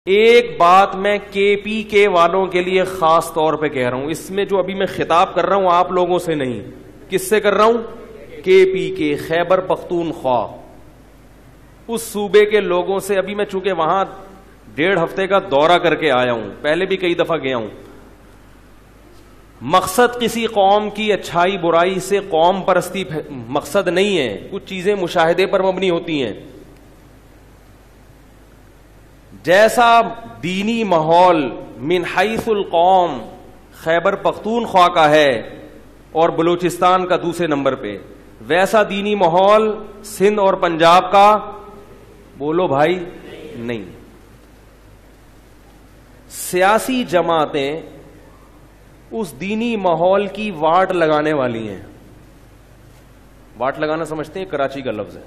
ایک بات میں کے پی کے والوں کے لیے خاص طور پہ کہہ رہا ہوں، اس میں جو ابھی میں خطاب کر رہا ہوں آپ لوگوں سے نہیں، کس سے کر رہا ہوں؟ کے پی کے، خیبر پختونخوا، اس صوبے کے لوگوں سے۔ ابھی میں چونکہ وہاں 1.5 ہفتے کا دورہ کر کے آیا ہوں، پہلے بھی کئی دفعہ گیا ہوں۔ مقصد کسی قوم کی اچھائی برائی سے قوم پرستی مقصد نہیں ہے، کچھ چیزیں مشاہدے پر مبنی ہوتی ہیں۔ جیسا دینی ماحول من حیث القوم خیبر پختونخوا کا ہے اور بلوچستان کا دوسرے نمبر پہ، ویسا دینی ماحول سندھ اور پنجاب کا بولو بھائی نہیں۔ سیاسی جماعتیں اس دینی ماحول کی واٹ لگانے والی ہیں۔ واٹ لگانا سمجھتے ہیں؟ کراچی کا لفظ ہے۔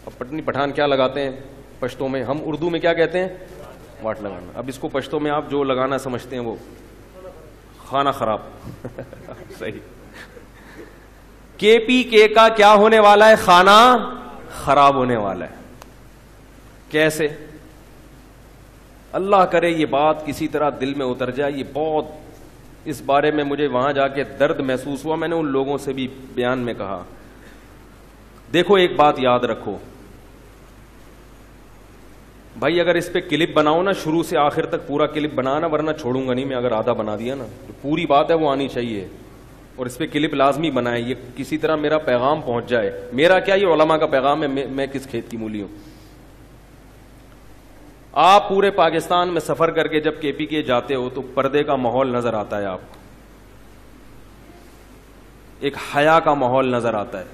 اب پٹنی پٹھان کیا لگاتے ہیں پشتوں میں، ہم اردو میں کیا کہتے ہیں؟ واٹ لگانا۔ اب اس کو پشتوں میں آپ جو لگانا سمجھتے ہیں وہ خانہ خراب صحیح۔ کے پی کے کا کیا ہونے والا ہے؟ خانہ خراب ہونے والا ہے۔ کیسے؟ اللہ کرے یہ بات کسی طرح دل میں اتر جائے۔ یہ بہت اس بارے میں مجھے وہاں جا کے درد محسوس ہوا، میں نے ان لوگوں سے بھی بیان میں کہا، دیکھو ایک بات یاد رکھو بھائی، اگر اس پہ کلپ بناؤ نا شروع سے آخر تک پورا کلپ بنانا، ورنہ چھوڑوں گا نہیں میں۔ اگر آدھا بنا دیا نا تو پوری بات ہے وہ آنی چاہیے، اور اس پہ کلپ لازمی بنائے، یہ کسی طرح میرا پیغام پہنچ جائے۔ میرا کیا، یہ علماء کا پیغام ہے، میں کس کھیت کی مولی ہوں۔ آپ پورے پاکستان میں سفر کر کے جب کے پی کے جاتے ہو تو پردے کا ماحول نظر آتا ہے، آپ کو ایک حیا کا ماحول نظر آتا ہے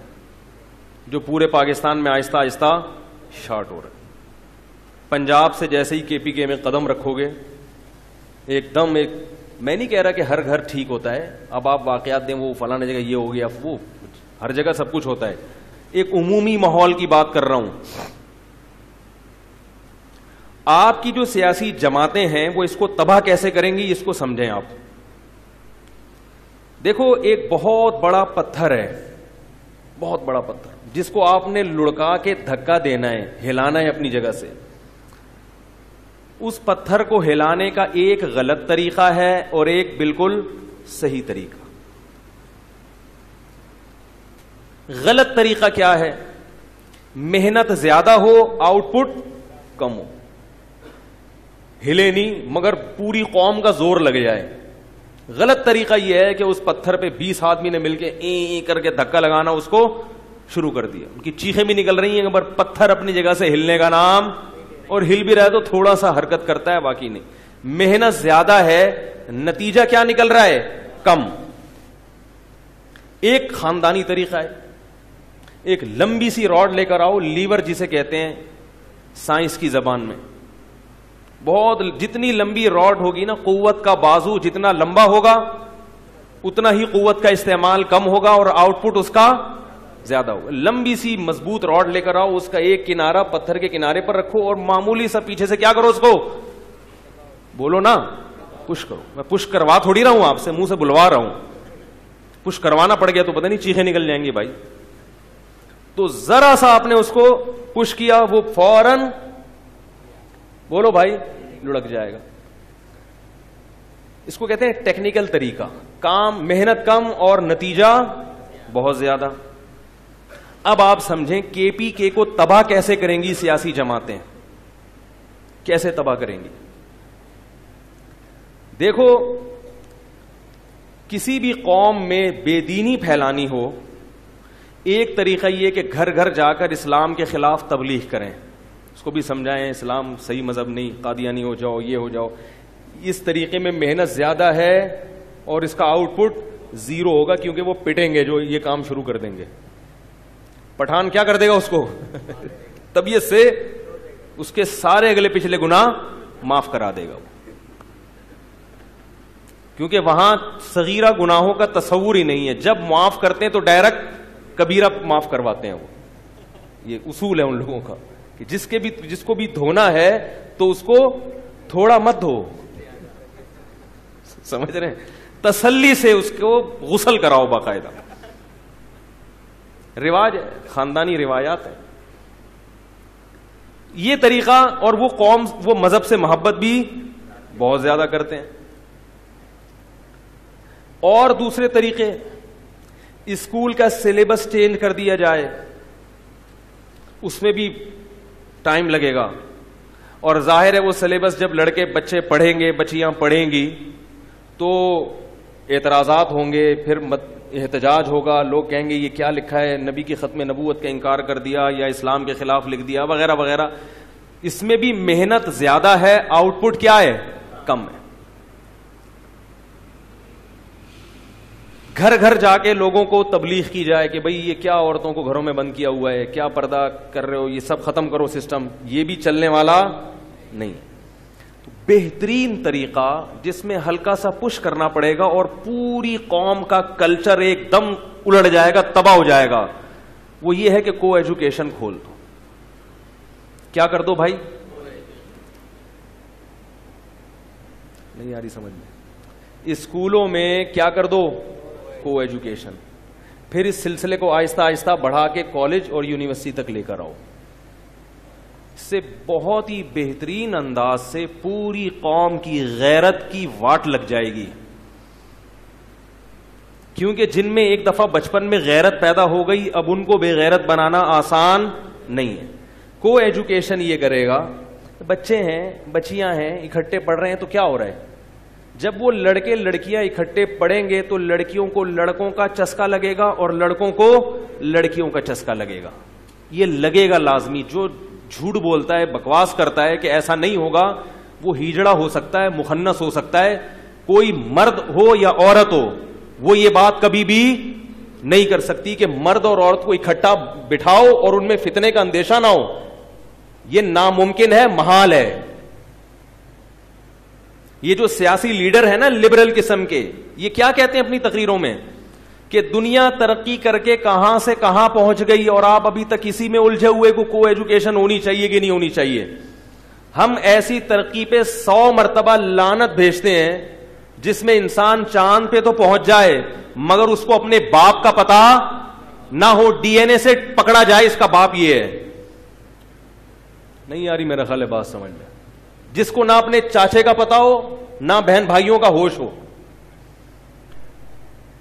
جو پورے پاکستان میں آہستہ آہستہ شارٹ ہو رہا ہے۔ پنجاب سے جیسے ہی کے پی کے میں قدم رکھو گے ایک دم ایک، میں نہیں کہہ رہا کہ ہر گھر ٹھیک ہوتا ہے، اب آپ واقعات دیں وہ فلاں جگہ یہ ہو گیا، وہ ہر جگہ سب کچھ ہوتا ہے، ایک عمومی ماحول کی بات کر رہا ہوں۔ آپ کی جو سیاسی جماعتیں ہیں وہ اس کو تباہ کیسے کریں گی، اس کو سمجھیں آپ۔ دیکھو ایک بہت بڑا پتھر ہے، بہت بڑا پتھر جس کو آپ نے لڑکا کے دھکا دینا ہے، ہلانا ہے اپنی جگہ سے۔ اس پتھر کو ہلانے کا ایک غلط طریقہ ہے اور ایک بالکل صحیح طریقہ۔ غلط طریقہ کیا ہے؟ محنت زیادہ ہو، آؤٹ پٹ کم ہو، ہلے نہیں مگر پوری قوم کا زور لگ جائے۔ غلط طریقہ یہ ہے کہ اس پتھر پہ 20 آدمی نے مل کے کر کے دھکا لگانا، اس کو شروع کر دیا، ان کی چیخیں بھی نکل رہی ہیں مگر پتھر اپنی جگہ سے ہلنے کا نام، اور ہل بھی رہا ہے تو تھوڑا سا حرکت کرتا ہے باقی نہیں۔ محنت زیادہ ہے، نتیجہ کیا نکل رہا ہے؟ کم۔ ایک خاندانی طریقہ ہے، ایک لمبی سی راڈ لے کر آؤ، لیور جسے کہتے ہیں سائنس کی زبان میں، بہت جتنی لمبی راڈ ہوگی نا، قوت کا بازو جتنا لمبا ہوگا اتنا ہی قوت کا استعمال کم ہوگا اور آؤٹ پٹ اس کا زیادہ ہوگا۔ لمبی سی مضبوط راڈ لے کر آؤ، اس کا ایک کنارہ پتھر کے کنارے پر رکھو اور معمولی سا پیچھے سے کیا کرو، اس کو بولو نا پش کرو۔ میں پش کروا تھوڑی رہا ہوں آپ سے، منہ سے بلوا رہا ہوں، پش کروانا پڑ گیا تو پتہ نہیں چیخیں نکل جائیں گی بھائی۔ تو ذرا سا آپ نے اس کو پش کیا، وہ فوراً بولو بھائی لڑک جائے گا۔ اس کو کہتے ہیں ٹیکنیکل طریقہ، کام محنت کم اور نتیجہ بہت زیادہ۔ اب آپ سمجھیں کے پی کے کو تباہ کیسے کریں گی سیاسی جماعتیں، کیسے تباہ کریں گی؟ دیکھو کسی بھی قوم میں بے دینی پھیلانی ہو، ایک طریقہ یہ کہ گھر گھر جا کر اسلام کے خلاف تبلیغ کریں، اس کو بھی سمجھائیں اسلام صحیح مذہب نہیں، قادیانی ہو جاؤ، یہ ہو جاؤ۔ اس طریقے میں محنت زیادہ ہے اور اس کا آؤٹ پٹ زیرو ہوگا، کیونکہ وہ پٹیں گے جو یہ کام شروع کر دیں گے۔ پٹھان کیا کر دے گا اس کو طبیعت سے اس کے سارے اگلے پچھلے گناہ معاف کرا دے گا، کیونکہ وہاں صغیرہ گناہوں کا تصور ہی نہیں ہے۔ جب معاف کرتے ہیں تو ڈائریکٹ کبیرہ معاف کرواتے ہیں، وہ یہ اصول ہے ان لوگوں کا کہ جس کو بھی دھونا ہے تو اس کو تھوڑا مت دھو، سمجھ رہے ہیں، تسلی سے اس کو غسل کراؤ باقاعدہ۔ رواج ہے، خاندانی روایات ہے۔ یہ طریقہ. اور وہ قوم وہ مذہب سے محبت بھی بہت زیادہ کرتے ہیں. اور دوسرے طریقے, اسکول کا سلیبس چینج کر دیا جائے, اس میں بھی ٹائم لگے گا. اور ظاہر ہے وہ سلیبس جب لڑکے بچے پڑھیں گے, بچیاں پڑھیں گی, تو اعتراضات ہوں گے, پھر احتجاج ہوگا, لوگ کہیں گے یہ کیا لکھا ہے, نبی کی ختم نبوت کا انکار کر دیا یا اسلام کے خلاف لکھ دیا وغیرہ وغیرہ. اس میں بھی محنت زیادہ ہے, آؤٹ پٹ کیا ہے, کم ہے. گھر گھر جا کے لوگوں کو تبلیغ کی جائے کہ بھئی یہ کیا عورتوں کو گھروں میں بند کیا ہوا ہے, کیا پردہ کر رہے ہو, یہ سب ختم کرو سسٹم, یہ بھی چلنے والا نہیں. تو بہترین طریقہ جس میں ہلکا سا پش کرنا پڑے گا اور پوری قوم کا کلچر ایک دم الٹ جائے گا, تباہ ہو جائے گا, وہ یہ ہے کہ کو ایجوکیشن کھول دو. کیا کر دو بھائی, نہیں آ رہی سمجھ میں, اسکولوں میں کیا کر دو, کو ایجوکیشن. پھر اس سلسلے کو آہستہ آہستہ بڑھا کے کالج اور یونیورسٹی تک لے کر آؤ. اس سے بہت ہی بہترین انداز سے پوری قوم کی غیرت کی واٹ لگ جائے گی. کیونکہ جن میں ایک دفعہ بچپن میں غیرت پیدا ہو گئی, اب ان کو بے غیرت بنانا آسان نہیں ہے. کو ایجوکیشن یہ کرے گا, بچے ہیں بچیاں ہیں اکٹھے پڑھ رہے ہیں, تو کیا ہو رہا ہے, جب وہ لڑکے لڑکیاں اکٹھے پڑھیں گے تو لڑکیوں کو لڑکوں کا چسکا لگے گا اور لڑکوں کو لڑکیوں کا چسکا لگے گا. یہ لگے گا لازمی. جو جھوٹ بولتا ہے, بکواس کرتا ہے کہ ایسا نہیں ہوگا, وہ ہیجڑا ہو سکتا ہے, مخنث ہو سکتا ہے, کوئی مرد ہو یا عورت ہو, وہ یہ بات کبھی بھی نہیں کر سکتی کہ مرد اور عورت کو اکٹھا بٹھاؤ اور ان میں فتنے کا اندیشہ نہ ہو. یہ ناممکن ہے, محال ہے. یہ جو سیاسی لیڈر ہے نا لبرل قسم کے, یہ کیا کہتے ہیں اپنی تقریروں میں کہ دنیا ترقی کر کے کہاں سے کہاں پہنچ گئی اور آپ ابھی تک اسی میں الجھے ہوئے کو ایجوکیشن ہونی چاہیے کہ نہیں ہونی چاہیے. ہم ایسی ترقی پہ 100 مرتبہ لعنت بھیجتے ہیں جس میں انسان چاند پہ تو پہنچ جائے مگر اس کو اپنے باپ کا پتا نہ ہو, ڈی این اے سے پکڑا جائے اس کا باپ یہ ہے. نہیں آ رہی میرا خیال ہے بات سمجھ میں. جس کو نہ اپنے چاچے کا پتا ہو نہ بہن بھائیوں کا ہوش ہو.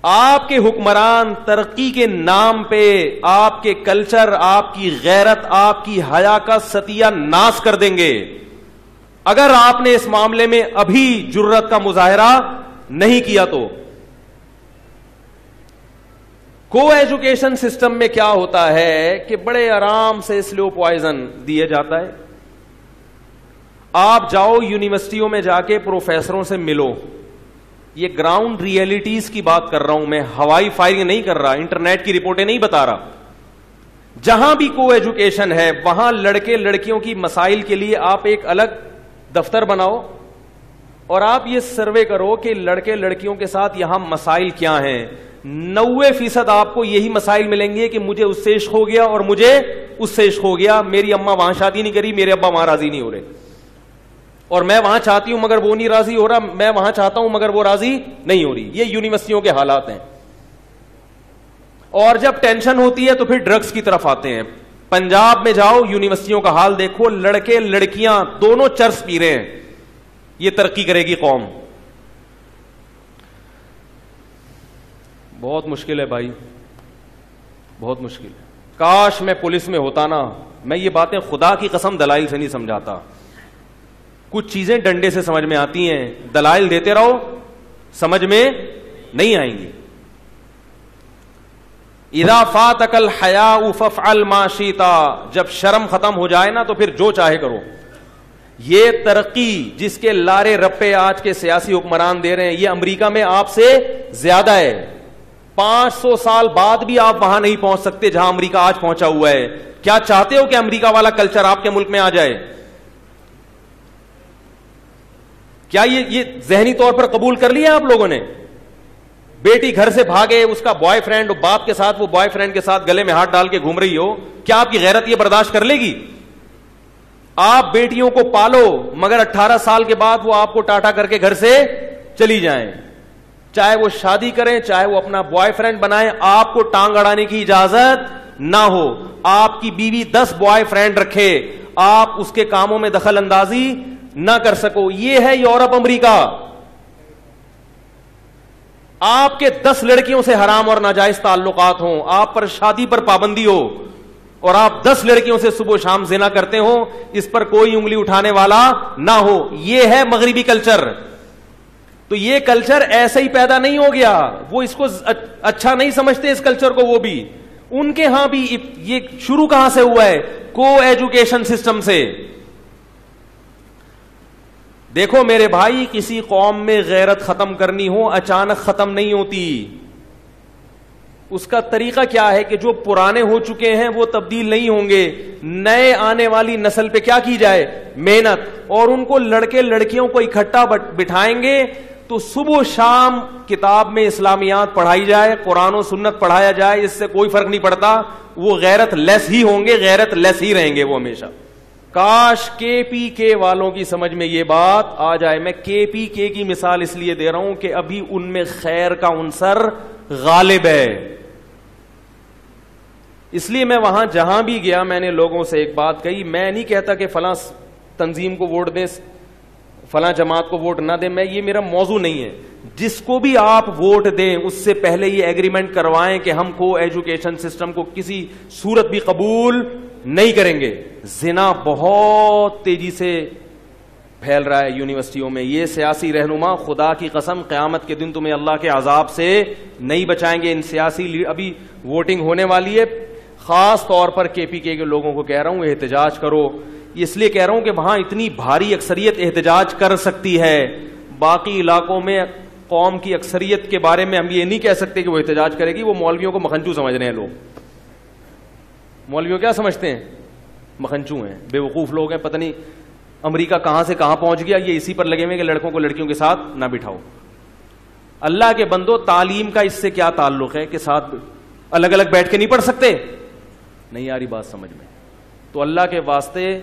آپ کے حکمران ترقی کے نام پہ آپ کے کلچر, آپ کی غیرت, آپ کی حیا کا ستیہ ناش کر دیں گے اگر آپ نے اس معاملے میں ابھی جرت کا مظاہرہ نہیں کیا تو. کو ایجوکیشن سسٹم میں کیا ہوتا ہے کہ بڑے آرام سے سلو پوائزن دیا جاتا ہے. آپ جاؤ یونیورسٹیوں میں جا کے پروفیسروں سے ملو. یہ گراؤنڈ ریئلٹیز کی بات کر رہا ہوں میں, ہوائی فائرنگ نہیں کر رہا, انٹرنیٹ کی رپورٹیں نہیں بتا رہا. جہاں بھی کو ایجوکیشن ہے وہاں لڑکے لڑکیوں کی مسائل کے لیے آپ ایک الگ دفتر بناؤ اور آپ یہ سروے کرو کہ لڑکے لڑکیوں کے ساتھ یہاں مسائل کیا ہیں. 90% آپ کو یہی مسائل ملیں گے کہ مجھے اس سے عشق ہو گیا اور مجھے اس سے عشق ہو گیا, میری اماں وہاں شادی نہیں کری, میرے ابا وہاں راضی نہیں ہو رہے, اور میں وہاں چاہتی ہوں مگر وہ نہیں راضی ہو رہا, میں وہاں چاہتا ہوں مگر وہ راضی نہیں ہو رہی. یہ یونیورسٹیوں کے حالات ہیں. اور جب ٹینشن ہوتی ہے تو پھر ڈرگز کی طرف آتے ہیں. پنجاب میں جاؤ یونیورسٹیوں کا حال دیکھو, لڑکے لڑکیاں دونوں چرس پی رہے ہیں. یہ ترقی کرے گی قوم؟ بہت مشکل ہے بھائی, بہت مشکل ہے. کاش میں پولیس میں ہوتا نا, میں یہ باتیں خدا کی قسم دلائل سے نہیں سمجھاتا. کچھ چیزیں ڈنڈے سے سمجھ میں آتی ہیں, دلائل دیتے رہو سمجھ میں نہیں آئیں گی. اذا فاتک الحیاء فافعل ما شئت, جب شرم ختم ہو جائے نا تو پھر جو چاہے کرو. یہ ترقی جس کے لارے رپے آج کے سیاسی حکمران دے رہے ہیں, یہ امریکہ میں آپ سے زیادہ ہے. 500 سال بعد بھی آپ وہاں نہیں پہنچ سکتے جہاں امریکہ آج پہنچا ہوا ہے. کیا چاہتے ہو کہ امریکہ والا کلچر آپ کے ملک میں آ جائے؟ کیا یہ ذہنی طور پر قبول کر لیا آپ لوگوں نے؟ بیٹی گھر سے بھاگے, اس کا بوائے فرینڈ باپ کے ساتھ, وہ بوائے فرینڈ کے ساتھ گلے میں ہاتھ ڈال کے گھوم رہی ہو, کیا آپ کی غیرت یہ برداشت کر لے گی؟ آپ بیٹیوں کو پالو مگر 18 سال کے بعد وہ آپ کو ٹاٹا کر کے گھر سے چلی جائیں, چاہے وہ شادی کریں چاہے وہ اپنا بوائے فرینڈ بنائیں, آپ کو ٹانگ اڑانے کی اجازت نہ ہو. آپ کی بیوی 10 بوائے فرینڈ رکھے, آپ اس کے کاموں میں دخل اندازی نہ کر سکو. یہ ہے یورپ امریکہ. آپ کے 10 لڑکیوں سے حرام اور ناجائز تعلقات ہوں, آپ پر شادی پر پابندی ہو, اور آپ 10 لڑکیوں سے صبح و شام زنا کرتے ہو, اس پر کوئی انگلی اٹھانے والا نہ ہو. یہ ہے مغربی کلچر. تو یہ کلچر ایسے ہی پیدا نہیں ہو گیا, وہ اس کو اچھا نہیں سمجھتے اس کلچر کو. وہ بھی ان کے ہاں بھی یہ شروع کہاں سے ہوا ہے؟ کو ایجوکیشن سسٹم سے. دیکھو میرے بھائی, کسی قوم میں غیرت ختم کرنی ہو اچانک ختم نہیں ہوتی. اس کا طریقہ کیا ہے کہ جو پرانے ہو چکے ہیں وہ تبدیل نہیں ہوں گے. نئے آنے والی نسل پہ کیا کی جائے؟ محنت. اور ان کو لڑکے لڑکیوں کو اکٹھا بٹھائیں گے تو صبح و شام کتاب میں اسلامیات پڑھائی جائے, قرآن و سنت پڑھایا جائے, اس سے کوئی فرق نہیں پڑتا. وہ غیرت لیس ہی ہوں گے, غیرت لیس ہی رہیں گے وہ ہمیشہ. کاش کے پی کے والوں کی سمجھ میں یہ بات آ جائے. میں کے پی کے کی مثال اس لیے دے رہا ہوں کہ ابھی ان میں خیر کا عنصر غالب ہے. اس لیے میں وہاں جہاں بھی گیا میں نے لوگوں سے ایک بات کہی, میں نہیں کہتا کہ فلاں تنظیم کو ووٹ دیں, فلاں جماعت کو ووٹ نہ دیں, یہ میرا موضوع نہیں ہے. جس کو بھی آپ ووٹ دیں اس سے پہلے یہ ایگریمنٹ کروائیں کہ ہم کو ایجوکیشن سسٹم کو کسی صورت بھی قبول نہیں کریں گے. زنا بہت تیزی سے پھیل رہا ہے یونیورسٹیوں میں. یہ سیاسی رہنما خدا کی قسم قیامت کے دن تمہیں اللہ کے عذاب سے نہیں بچائیں گے. ان سیاسی ابھی ووٹنگ ہونے والی ہے, خاص طور پر کے پی کے لوگوں کو کہہ رہا ہوں احتجاج کرو. اس لیے کہہ رہا ہوں کہ وہاں اتنی بھاری اکثریت احتجاج کر سکتی ہے. باقی علاقوں میں قوم کی اکثریت کے بارے میں ہم یہ نہیں کہہ سکتے کہ وہ احتجاج کرے گی. وہ مولویوں کو مکھنچو سمجھ رہے ہیں لوگ. مولویوں کیا سمجھتے ہیں؟ مکھنچو ہیں, بے وقوف لوگ ہیں. پتہ نہیں امریکہ کہاں سے کہاں پہنچ گیا, یہ اسی پر لگے ہوئے کہ لڑکوں کو لڑکیوں کے ساتھ نہ بٹھاؤ. اللہ کے بندو, تعلیم کا اس سے کیا تعلق ہے کہ ساتھ الگ الگ بیٹھ کے نہیں پڑھ سکتے؟ نہیں آ رہی بات سمجھ میں؟ تو اللہ کے واسطے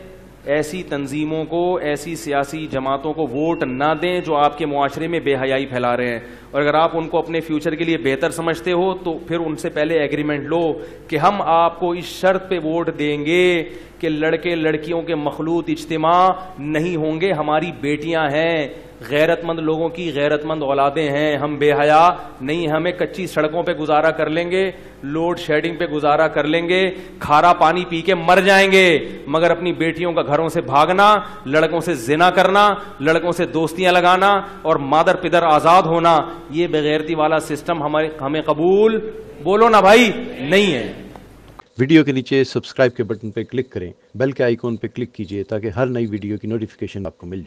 ایسی تنظیموں کو, ایسی سیاسی جماعتوں کو ووٹ نہ دیں جو آپ کے معاشرے میں بے حیائی پھیلا رہے ہیں. اور اگر آپ ان کو اپنے فیوچر کے لیے بہتر سمجھتے ہو تو پھر ان سے پہلے ایگریمنٹ لو کہ ہم آپ کو اس شرط پہ ووٹ دیں گے کہ لڑکے لڑکیوں کے مخلوط اجتماع نہیں ہوں گے. ہماری بیٹیاں ہیں, غیرت مند لوگوں کی غیرت مند اولادیں ہیں, ہم بے حیا نہیں. ہمیں کچی سڑکوں پہ گزارا کر لیں گے, لوڈ شیڈنگ پہ گزارا کر لیں گے, کھارا پانی پی کے مر جائیں گے, مگر اپنی بیٹیوں کا گھروں سے بھاگنا, لڑکوں سے زنا کرنا, لڑکوں سے دوستیاں لگانا اور مادر پدر آزاد ہونا, یہ بغیرتی والا سسٹم ہمیں قبول, بولو نا بھائی, نہیں ہے. ویڈیو کے نیچے سبسکرائب کے بٹن پہ کلک کریں, بیل کے آئیکن پہ کلک کیجئے تاکہ ہر نئی ویڈیو کی نوٹیفیکیشن آپ کو مل جائے.